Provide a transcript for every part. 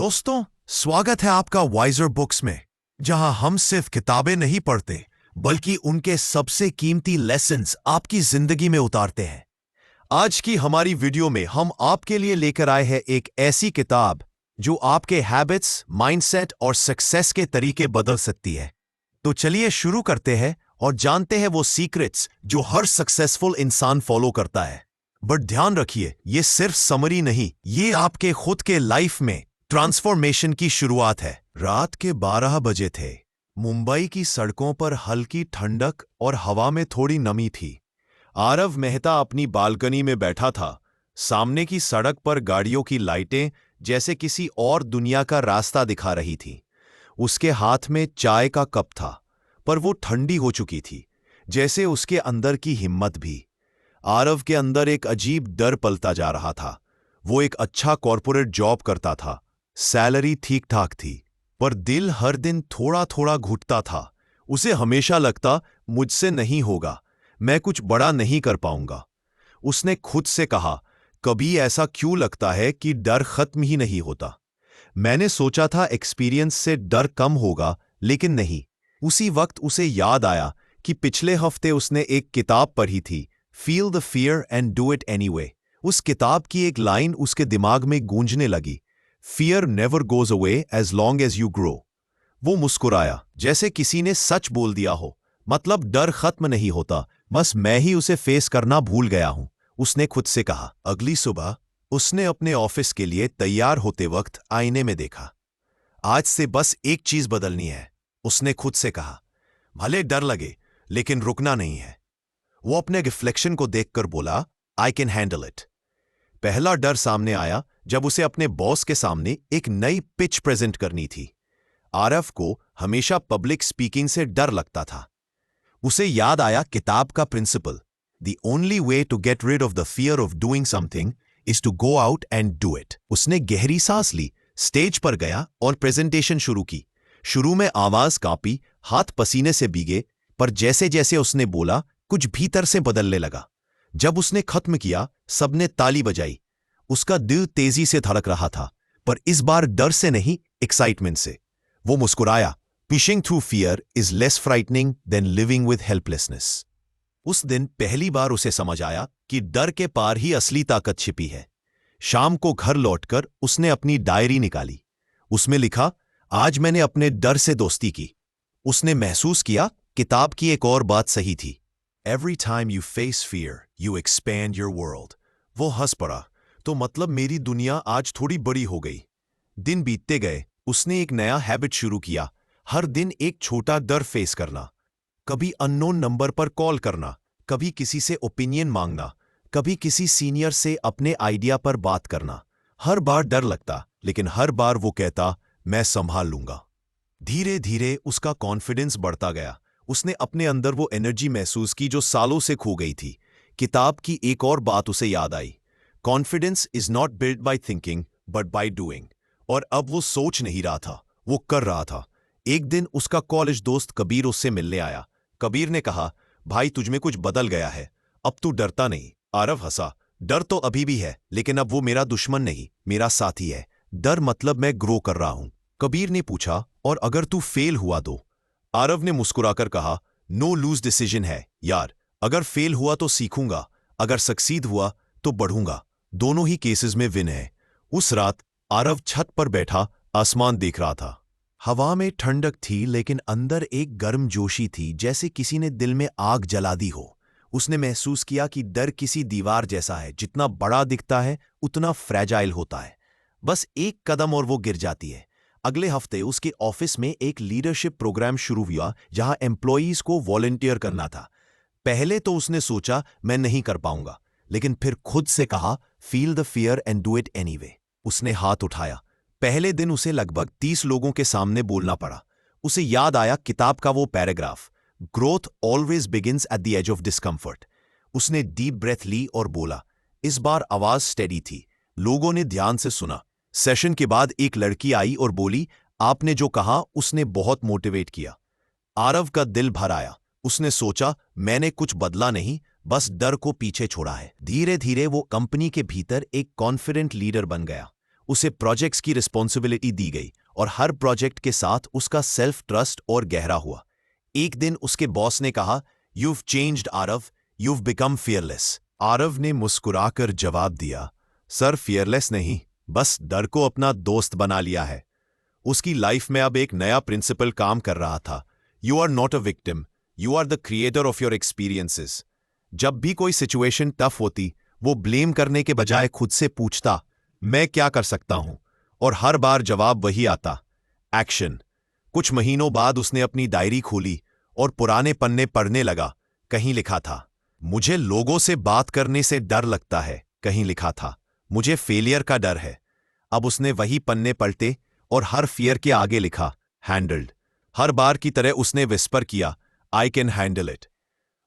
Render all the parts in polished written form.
दोस्तों, स्वागत है आपका वाइजर बुक्स में, जहां हम सिर्फ किताबें नहीं पढ़ते बल्कि उनके सबसे कीमती लेसन्स आपकी जिंदगी में उतारते हैं। आज की हमारी वीडियो में हम आपके लिए लेकर आए हैं एक ऐसी किताब जो आपके हैबिट्स, माइंडसेट और सक्सेस के तरीके बदल सकती है। तो चलिए शुरू करते हैं और जानते हैं वो सीक्रेट्स जो हर सक्सेसफुल इंसान फॉलो करता है। बट ध्यान रखिए, ये सिर्फ समरी नहीं, ये आपके खुद के लाइफ में ट्रांसफॉर्मेशन की शुरुआत है। रात के 12 बजे थे। मुंबई की सड़कों पर हल्की ठंडक और हवा में थोड़ी नमी थी। आरव मेहता अपनी बालकनी में बैठा था। सामने की सड़क पर गाड़ियों की लाइटें जैसे किसी और दुनिया का रास्ता दिखा रही थीं। उसके हाथ में चाय का कप था, पर वो ठंडी हो चुकी थी, जैसे उसके अंदर की हिम्मत भी। आरव के अंदर एक अजीब डर पलता जा रहा था। वो एक अच्छा कॉर्पोरेट जॉब करता था, सैलरी ठीक ठाक थी, पर दिल हर दिन थोड़ा थोड़ा घुटता था। उसे हमेशा लगता, मुझसे नहीं होगा, मैं कुछ बड़ा नहीं कर पाऊंगा। उसने खुद से कहा, कभी ऐसा क्यों लगता है कि डर खत्म ही नहीं होता। मैंने सोचा था एक्सपीरियंस से डर कम होगा, लेकिन नहीं। उसी वक्त उसे याद आया कि पिछले हफ्ते उसने एक किताब पढ़ी थी, feel the fear and do it anyway. उस किताब की एक लाइन उसके दिमाग में गूंजने लगी, fear never goes away as long as you grow. वो मुस्कुराया, जैसे किसी ने सच बोल दिया हो। मतलब डर खत्म नहीं होता, बस मैं ही उसे फेस करना भूल गया हूं, उसने खुद से कहा। अगली सुबह उसने अपने ऑफिस के लिए तैयार होते वक्त आईने में देखा। आज से बस एक चीज बदलनी है, उसने खुद से कहा। भले डर लगे, लेकिन रुकना नहीं है। वो अपने रिफ्लेक्शन को देखकर बोला, आई कैन हैंडल इट। पहला डर सामने आया जब उसे अपने बॉस के सामने एक नई पिच प्रेजेंट करनी थी। आरव को हमेशा पब्लिक स्पीकिंग से डर लगता था। उसे याद आया किताब का principle, the only way to get rid of the fear of doing something is to go out and do it. उसने गहरी सांस ली, स्टेज पर गया और प्रेजेंटेशन शुरू की। शुरू में आवाज कांपी, हाथ पसीने से भीगे, पर जैसे जैसे उसने बोला, कुछ भीतर से बदलने लगा। जब उसने खत्म किया, सबने ताली बजाई। उसका दिल तेजी से धड़क रहा था, पर इस बार डर से नहीं, एक्साइटमेंट से। वो मुस्कुराया, pushing through fear is less frightening than living with helplessness. उस दिन पहली बार उसे समझ आया कि डर के पार ही असली ताकत छिपी है। शाम को घर लौटकर उसने अपनी डायरी निकाली। उसमें लिखा, आज मैंने अपने डर से दोस्ती की। उसने महसूस किया किताब की एक और बात सही थी, every time you face fear you expand your world. वो हंस पड़ा, तो मतलब मेरी दुनिया आज थोड़ी बड़ी हो गई। दिन बीतते गए, उसने एक नया हैबिट शुरू किया, हर दिन एक छोटा डर फेस करना। कभी अननोन नंबर पर कॉल करना, कभी किसी से ओपिनियन मांगना, कभी किसी सीनियर से अपने आइडिया पर बात करना। हर बार डर लगता, लेकिन हर बार वो कहता, मैं संभाल लूंगा। धीरे धीरे उसका कॉन्फिडेंस बढ़ता गया। उसने अपने अंदर वो एनर्जी महसूस की जो सालों से खो गई थी। किताब की एक और बात उसे याद आई, confidence is not build by thinking but by doing. और अब वो सोच नहीं रहा था, वो कर रहा था। एक दिन उसका कॉलेज दोस्त कबीर उससे मिलने आया। कबीर ने कहा, भाई तुझमें कुछ बदल गया है, अब तू डरता नहीं। आरव हंसा, डर तो अभी भी है, लेकिन अब वो मेरा दुश्मन नहीं, मेरा साथी है। डर मतलब मैं ग्रो कर रहा हूं। कबीर ने पूछा, और अगर तू फेल हुआ तो? आरव ने मुस्कुराकर कहा, नो लूज डिसीजन है यार। अगर फेल हुआ तो सीखूंगा, अगर सक्सीड हुआ तो बढ़ूंगा। दोनों ही केसेस में विन है। उस रात आरव छत पर बैठा आसमान देख रहा था। हवा में ठंडक थी, लेकिन अंदर एक गर्म जोशी थी, जैसे किसी ने दिल में आग जला दी हो। उसने महसूस किया कि डर किसी दीवार जैसा है, जितना बड़ा दिखता है उतना फ्रैजाइल होता है। बस एक कदम और वो गिर जाती है। अगले हफ्ते उसके ऑफिस में एक लीडरशिप प्रोग्राम शुरू हुआ, जहां एम्प्लॉयज को वॉलंटियर करना था। पहले तो उसने सोचा, मैं नहीं कर पाऊंगा, लेकिन फिर खुद से कहा, feel the fear and do it anyway. उसने हाथ उठाया। पहले दिन उसे लगभग 30 लोगों के सामने बोलना पड़ा। उसे याद आया किताब का वो paragraph, growth always begins at the age of discomfort. उसने डीप ब्रेथ ली और बोला। इस बार आवाज स्टेडी थी। लोगों ने ध्यान से सुना। सेशन के बाद एक लड़की आई और बोली, आपने जो कहा उसने बहुत मोटिवेट किया। आरव का दिल भर आया। उसने सोचा, मैंने कुछ बदला नहीं, बस डर को पीछे छोड़ा है। धीरे धीरे वो कंपनी के भीतर एक कॉन्फिडेंट लीडर बन गया। उसे प्रोजेक्ट्स की रिस्पॉन्सिबिलिटी दी गई और हर प्रोजेक्ट के साथ उसका सेल्फ ट्रस्ट और गहरा हुआ। एक दिन उसके बॉस ने कहा, "You've changed, Aarav, you've become fearless." Aarav ने मुस्कुराकर जवाब दिया, "सर, फियरलेस नहीं, बस डर को अपना दोस्त बना लिया है।" उसकी लाइफ में अब एक नया प्रिंसिपल काम कर रहा था। You are not a victim, you are the creator of your experiences. जब भी कोई सिचुएशन टफ होती, वो ब्लेम करने के बजाय खुद से पूछता, मैं क्या कर सकता हूं? और हर बार जवाब वही आता, एक्शन। कुछ महीनों बाद उसने अपनी डायरी खोली और पुराने पन्ने पढ़ने लगा। कहीं लिखा था, मुझे लोगों से बात करने से डर लगता है। कहीं लिखा था, मुझे फेलियर का डर है। अब उसने वही पन्ने पलटे और हर फियर के आगे लिखा, हैंडल्ड। हर बार की तरह उसने विस्पर किया, आई कैन हैंडल इट।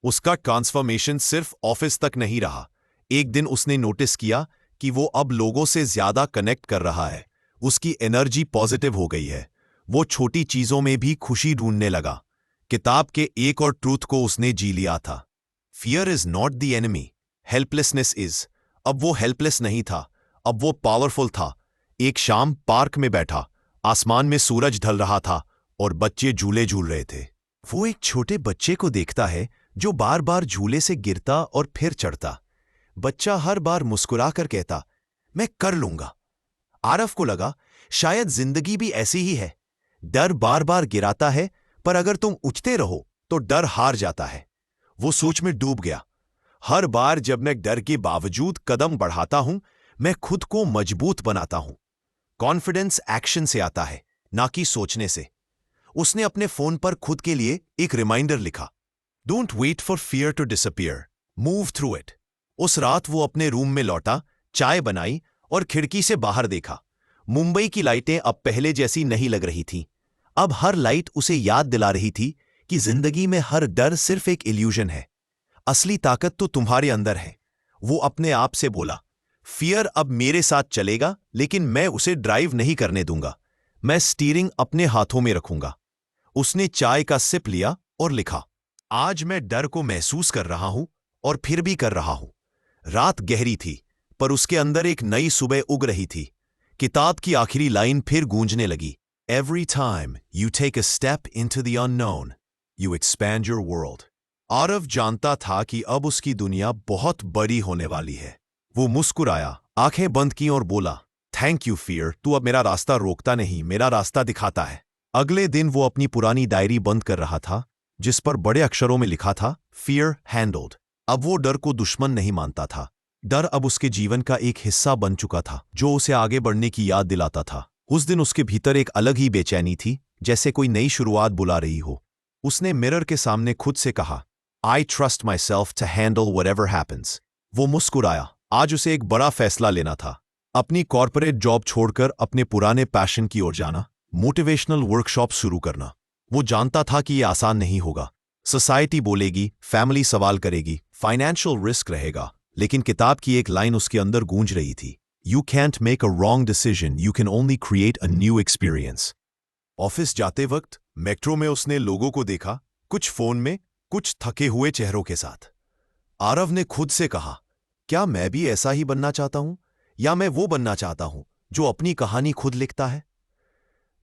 उसका ट्रांसफॉर्मेशन सिर्फ ऑफिस तक नहीं रहा। एक दिन उसने नोटिस किया कि वो अब लोगों से ज्यादा कनेक्ट कर रहा है। उसकी एनर्जी पॉजिटिव हो गई है। वो छोटी चीजों में भी खुशी ढूंढने लगा। किताब के एक और ट्रूथ को उसने जी लिया था, fear is not the enemy, helplessness is. अब वो हेल्पलेस नहीं था, अब वो पावरफुल था। एक शाम पार्क में बैठा, आसमान में सूरज ढल रहा था और बच्चे झूले झूल रहे थे। वो एक छोटे बच्चे को देखता है जो बार बार झूले से गिरता और फिर चढ़ता। बच्चा हर बार मुस्कुराकर कहता, मैं कर लूंगा। आरव को लगा, शायद जिंदगी भी ऐसी ही है। डर बार बार गिराता है, पर अगर तुम उठते रहो तो डर हार जाता है। वो सोच में डूब गया। हर बार जब मैं डर के बावजूद कदम बढ़ाता हूं, मैं खुद को मजबूत बनाता हूं। कॉन्फिडेंस एक्शन से आता है, ना कि सोचने से। उसने अपने फोन पर खुद के लिए एक रिमाइंडर लिखा, don't wait for fear to disappear, move through it. उस रात वो अपने रूम में लौटा, चाय बनाई और खिड़की से बाहर देखा। मुंबई की लाइटें अब पहले जैसी नहीं लग रही थीं। अब हर लाइट उसे याद दिला रही थी कि जिंदगी में हर डर सिर्फ एक इल्यूजन है। असली ताकत तो तुम्हारे अंदर है। वो अपने आप से बोला, फियर अब मेरे साथ चलेगा, लेकिन मैं उसे ड्राइव नहीं करने दूंगा। मैं स्टीयरिंग अपने हाथों में रखूंगा। उसने चाय का सिप लिया और लिखा, आज मैं डर को महसूस कर रहा हूं और फिर भी कर रहा हूं। रात गहरी थी, पर उसके अंदर एक नई सुबह उग रही थी। किताब की आखिरी लाइन फिर गूंजने लगी, every time you take a step into the unknown, you expand your world. Aarav जानता था कि अब उसकी दुनिया बहुत बड़ी होने वाली है। वो मुस्कुराया, आंखें बंद की और बोला, थैंक यू फियर, तू अब मेरा रास्ता रोकता नहीं, मेरा रास्ता दिखाता है। अगले दिन वो अपनी पुरानी डायरी बंद कर रहा था, जिस पर बड़े अक्षरों में लिखा था, फियर हैंडल्ड। अब वो डर को दुश्मन नहीं मानता था। डर अब उसके जीवन का एक हिस्सा बन चुका था, जो उसे आगे बढ़ने की याद दिलाता था। उस दिन उसके भीतर एक अलग ही बेचैनी थी, जैसे कोई नई शुरुआत बुला रही हो। उसने मिरर के सामने खुद से कहा, I trust myself to handle whatever happens. वो मुस्कुराया। आज उसे एक बड़ा फैसला लेना था, अपनी कॉर्पोरेट जॉब छोड़कर अपने पुराने पैशन की ओर जाना, मोटिवेशनल वर्कशॉप शुरू करना। वो जानता था कि यह आसान नहीं होगा। सोसाइटी बोलेगी, फैमिली सवाल करेगी, फाइनेंशियल रिस्क रहेगा, लेकिन किताब की एक लाइन उसके अंदर गूंज रही थी, You can't make a wrong decision, you can only create a new experience. Office जाते वक्त मेट्रो में उसने लोगों को देखा, कुछ फोन में, कुछ थके हुए चेहरों के साथ। आरव ने खुद से कहा, क्या मैं भी ऐसा ही बनना चाहता हूं, या मैं वो बनना चाहता हूं जो अपनी कहानी खुद लिखता है?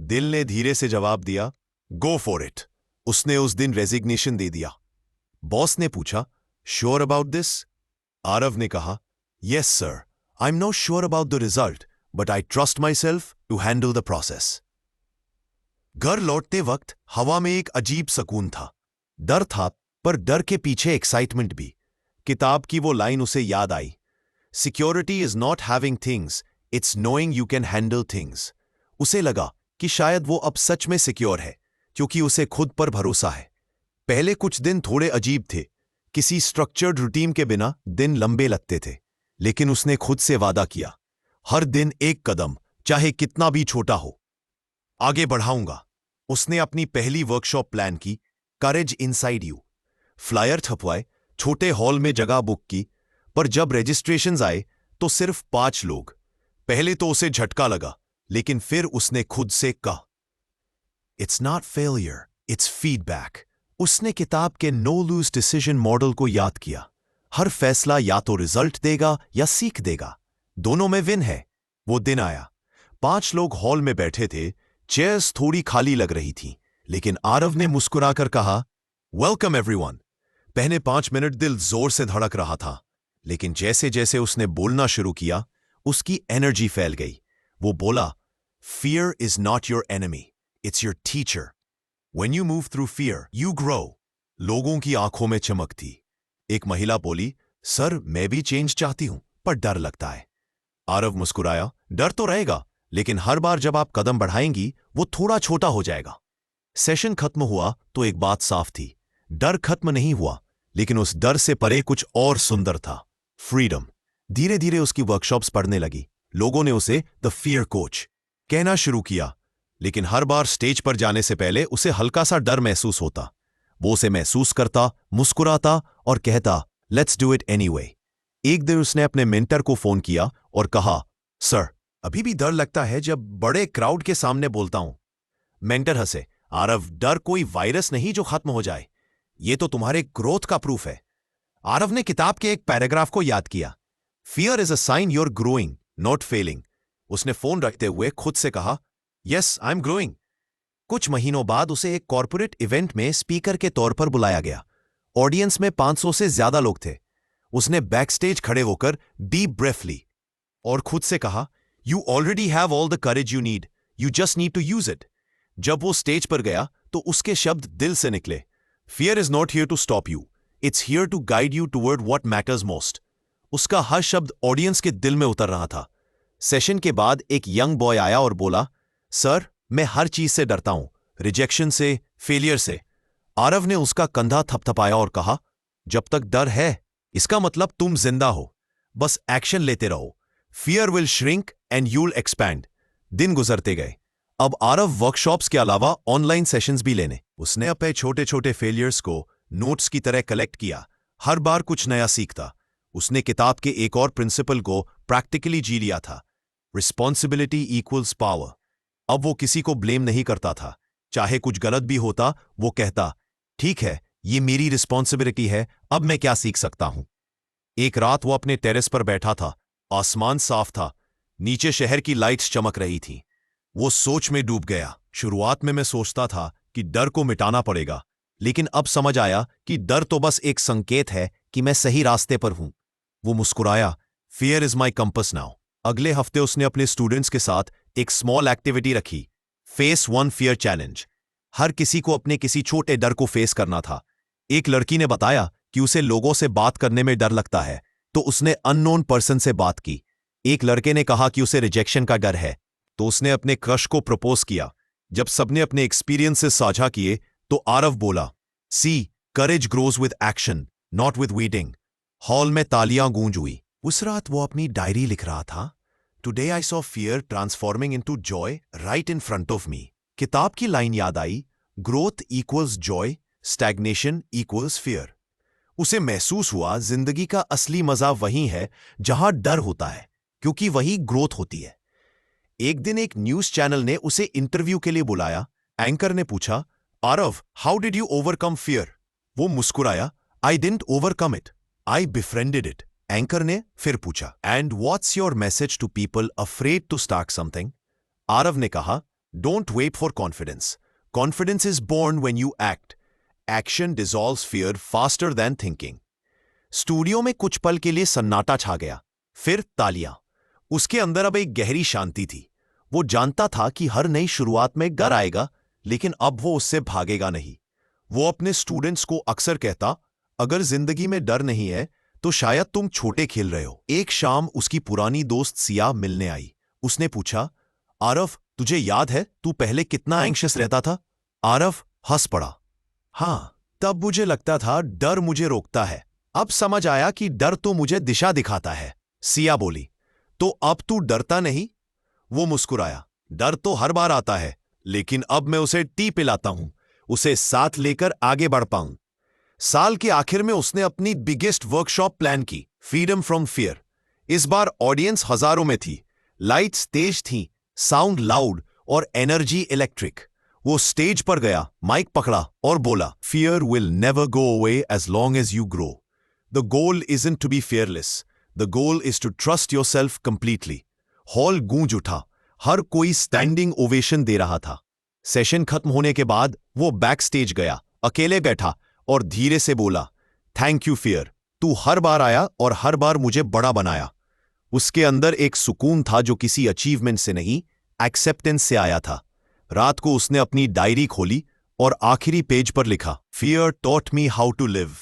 दिल ने धीरे से जवाब दिया, गो फॉर इट। उसने उस दिन रेजिग्नेशन दे दिया। बॉस ने पूछा, श्योर अबाउट दिस? आरव ने कहा, yes sir, I am not sure about the result, but I trust my self to handle the process. घर लौटते वक्त हवा में एक अजीब सुकून था। डर था, पर डर के पीछे एक्साइटमेंट भी। किताब की वो लाइन उसे याद आई, security is not having things, it's knowing you can handle things. उसे लगा कि शायद वो अब सच में सिक्योर है, क्योंकि उसे खुद पर भरोसा है। पहले कुछ दिन थोड़े अजीब थे, किसी स्ट्रक्चर्ड रूटीन के बिना दिन लंबे लगते थे, लेकिन उसने खुद से वादा किया, हर दिन एक कदम, चाहे कितना भी छोटा हो, आगे बढ़ाऊंगा। उसने अपनी पहली वर्कशॉप प्लान की, करेज इनसाइड यू। फ्लायर छपवाए, छोटे हॉल में जगह बुक की, पर जब रजिस्ट्रेशंस आए तो सिर्फ 5 लोग। पहले तो उसे झटका लगा, लेकिन फिर उसने खुद से कहा, it's not failure, it's feedback. उसने किताब के नो लूज डिसीजन मॉडल को याद किया। हर फैसला या तो रिजल्ट देगा या सीख देगा, दोनों में विन है। वो दिन आया 5 लोग हॉल में बैठे थे। चेयर्स थोड़ी खाली लग रही थीं, लेकिन आरव ने मुस्कुराकर कहा, वेलकम एवरीवन। पहले 5 मिनट दिल जोर से धड़क रहा था, लेकिन जैसे जैसे उसने बोलना शुरू किया, उसकी एनर्जी फैल गई। वो बोला, fear is not your enemy, it's your teacher. When you move through fear, you grow. लोगों की आंखों में चमक थी। एक महिला बोली, सर मैं भी चेंज चाहती हूं, पर डर लगता है। आरव मुस्कुराया, डर तो रहेगा, लेकिन हर बार जब आप कदम बढ़ाएंगी वो थोड़ा छोटा हो जाएगा। सेशन खत्म हुआ तो एक बात साफ थी, डर खत्म नहीं हुआ, लेकिन उस डर से परे कुछ और सुंदर था, फ्रीडम। धीरे धीरे उसकी वर्कशॉप्स पढ़ने लगी। लोगों ने उसे द फियर कोच कहना शुरू किया, लेकिन हर बार स्टेज पर जाने से पहले उसे हल्का सा डर महसूस होता। वो उसे महसूस करता, मुस्कुराता और कहता, लेट्स डू इट एनीवे। एक दिन उसने अपने मेंटर को फोन किया और कहा, सर अभी भी डर लगता है जब बड़े क्राउड के सामने बोलता हूं। मेंटर हंसे, आरव डर कोई वायरस नहीं जो खत्म हो जाए, ये तो तुम्हारे ग्रोथ का प्रूफ है। आरव ने किताब के एक पैराग्राफ को याद किया, fear is a sign you're growing not failing. उसने फोन रखते हुए खुद से कहा, यस आई एम ग्रोइंग। कुछ महीनों बाद उसे एक कॉर्पोरेट इवेंट में स्पीकर के तौर पर बुलाया गया। ऑडियंस में 500 से ज्यादा लोग थे। उसने बैकस्टेज खड़े होकर डीप ब्रेथ ली और खुद से कहा, you already have all the courage you need, you just need to use it. जब वो स्टेज पर गया तो उसके शब्द दिल से निकले, fear is not here to stop you, it's here to guide you toward what matters most. उसका हर शब्द ऑडियंस के दिल में उतर रहा था। सेशन के बाद एक यंग बॉय आया और बोला, सर मैं हर चीज से डरता हूं, रिजेक्शन से, फेलियर से। आरव ने उसका कंधा थपथपाया और कहा, जब तक डर है इसका मतलब तुम जिंदा हो, बस एक्शन लेते रहो। Fear will shrink and you'll expand. दिन गुजरते गए। अब आरव वर्कशॉप्स के अलावा ऑनलाइन सेशंस भी लेने। उसने अपने छोटे छोटे फेलियर्स को नोट्स की तरह कलेक्ट किया, हर बार कुछ नया सीखता। उसने किताब के एक और प्रिंसिपल को प्रैक्टिकली जी लिया था, रिस्पॉन्सिबिलिटी इक्वल्स पावर। अब वो किसी को ब्लेम नहीं करता था। चाहे कुछ गलत भी होता, वो कहता, ठीक है ये मेरी रिस्पॉन्सिबिलिटी है, अब मैं क्या सीख सकता हूं। एक रात वो अपने टेरेस पर बैठा था। आसमान साफ था, नीचे शहर की लाइट्स चमक रही थीं। वो सोच में डूब गया। शुरुआत में मैं सोचता था कि डर को मिटाना पड़ेगा, लेकिन अब समझ आया कि डर तो बस एक संकेत है कि मैं सही रास्ते पर हूं। वो मुस्कुराया, fear is my compass now. अगले हफ्ते उसने अपने स्टूडेंट्स के साथ एक स्मॉल एक्टिविटी रखी, फेस वन फियर चैलेंज। हर किसी को अपने किसी छोटे डर को फेस करना था। एक लड़की ने बताया कि उसे लोगों से बात करने में डर लगता है, तो उसने अननोन पर्सन से बात की। एक लड़के ने कहा कि उसे रिजेक्शन का डर है, तो उसने अपने क्रश को प्रपोज किया। जब सबने अपने एक्सपीरियंसेस साझा किए तो आरव बोला, see courage grows with action not with waiting. Hall में तालियां गूंज हुई। उस रात वो अपनी डायरी लिख रहा था, today I saw fear transforming into joy right in front of me. किताब की लाइन याद आई, growth equals joy, stagnation equals fear. उसे महसूस हुआ जिंदगी का असली मजा वही है जहां डर होता है, क्योंकि वही ग्रोथ होती है। एक दिन एक न्यूज चैनल ने उसे इंटरव्यू के लिए बुलाया। एंकर ने पूछा, Aarav how did you overcome fear? वो मुस्कुराया, I didn't overcome it, I befriended it. Anchor ने फिर पूछा, and what's your message to people afraid to start something? Aarav ने कहा, don't wait for confidence, confidence is born when you act, action dissolves fear faster than thinking. Studio में कुछ पल के लिए सन्नाटा छा गया, फिर तालियां। उसके अंदर अब एक गहरी शांति थी। वो जानता था कि हर नई शुरुआत में डर आएगा, लेकिन अब वो उससे भागेगा नहीं। वो अपने स्टूडेंट्स को अक्सर कहता, अगर जिंदगी में डर नहीं है तो शायद तुम छोटे खेल रहे हो। एक शाम उसकी पुरानी दोस्त सिया मिलने आई। उसने पूछा, आरव तुझे याद है तू पहले कितना एंग्शियस रहता था? आरव हंस पड़ा, हाँ तब मुझे लगता था डर मुझे रोकता है, अब समझ आया कि डर तो मुझे दिशा दिखाता है। सिया बोली, तो अब तू डरता नहीं? वो मुस्कुराया, डर तो हर बार आता है, लेकिन अब मैं उसे टी पिलाता हूं, उसे साथ लेकर आगे बढ़ पाऊं। साल के आखिर में उसने अपनी बिगेस्ट वर्कशॉप प्लान की, फ्रीडम फ्रॉम फियर। इस बार ऑडियंस हजारों में थी, लाइट्स तेज थीं, साउंड लाउड और एनर्जी इलेक्ट्रिक। वो स्टेज पर गया, माइक पकड़ा और बोला, fear will never go away as long as you grow. The goal isn't to be fearless, the goal is to trust yourself completely. Hall गूंज उठा। हर कोई स्टैंडिंग ओवेशन दे रहा था। सेशन खत्म होने के बाद वो बैक स्टेज गया, अकेले बैठा और धीरे से बोला, थैंक यू फियर, तू हर बार आया और हर बार मुझे बड़ा बनाया। उसके अंदर एक सुकून था जो किसी अचीवमेंट से नहीं, एक्सेप्टेंस से आया था। रात को उसने अपनी डायरी खोली और आखिरी पेज पर लिखा, fear taught me how to live.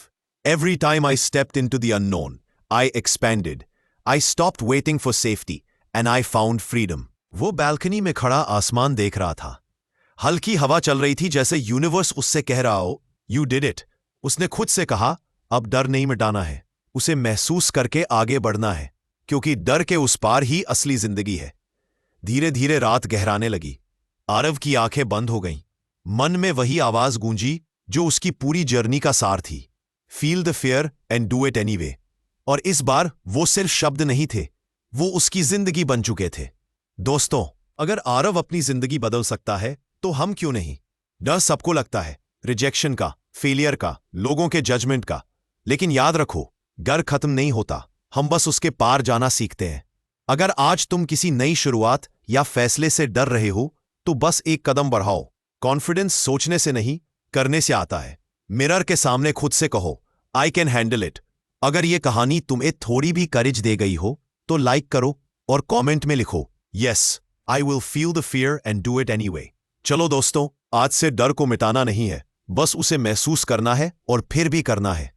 Every time I stepped into the unknown, I expanded, I stopped waiting for safety and I found freedom. वो बालकनी में खड़ा आसमान देख रहा था। हल्की हवा चल रही थी, जैसे यूनिवर्स उससे कह रहा हो, यू डिड इट। उसने खुद से कहा, अब डर नहीं मिटाना है, उसे महसूस करके आगे बढ़ना है, क्योंकि डर के उस पार ही असली जिंदगी है। धीरे धीरे रात गहराने लगी। आरव की आंखें बंद हो गईं। मन में वही आवाज गूंजी जो उसकी पूरी जर्नी का सार थी, feel the fear and do it anyway. और इस बार वो सिर्फ शब्द नहीं थे, वो उसकी जिंदगी बन चुके थे। दोस्तों, अगर आरव अपनी जिंदगी बदल सकता है तो हम क्यों नहीं? डर सबको लगता है, रिजेक्शन का, फेलियर का, लोगों के जजमेंट का। लेकिन याद रखो, डर खत्म नहीं होता, हम बस उसके पार जाना सीखते हैं। अगर आज तुम किसी नई शुरुआत या फैसले से डर रहे हो तो बस एक कदम बढ़ाओ। कॉन्फिडेंस सोचने से नहीं, करने से आता है। मिरर के सामने खुद से कहो, आई कैन हैंडल इट। अगर ये कहानी तुम्हें थोड़ी भी करेज दे गई हो तो लाइक करो और कमेंट में लिखो, yes I will feel the fear and do it anyway. चलो दोस्तों, आज से डर को मिटाना नहीं है, बस उसे महसूस करना है और फिर भी करना है।